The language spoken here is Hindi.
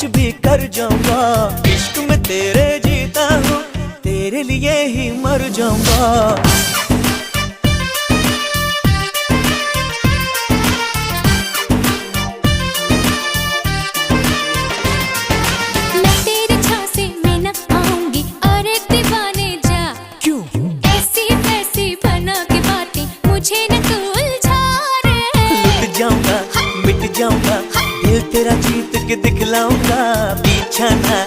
कुछ भी कर जाऊंगा, इश्क में तेरे जीता हूँ, तेरे लिए ही मर जाऊंगा। मिट जाऊंगा, दिल तेरा जीत के दिखलाऊंगा, पीछा ना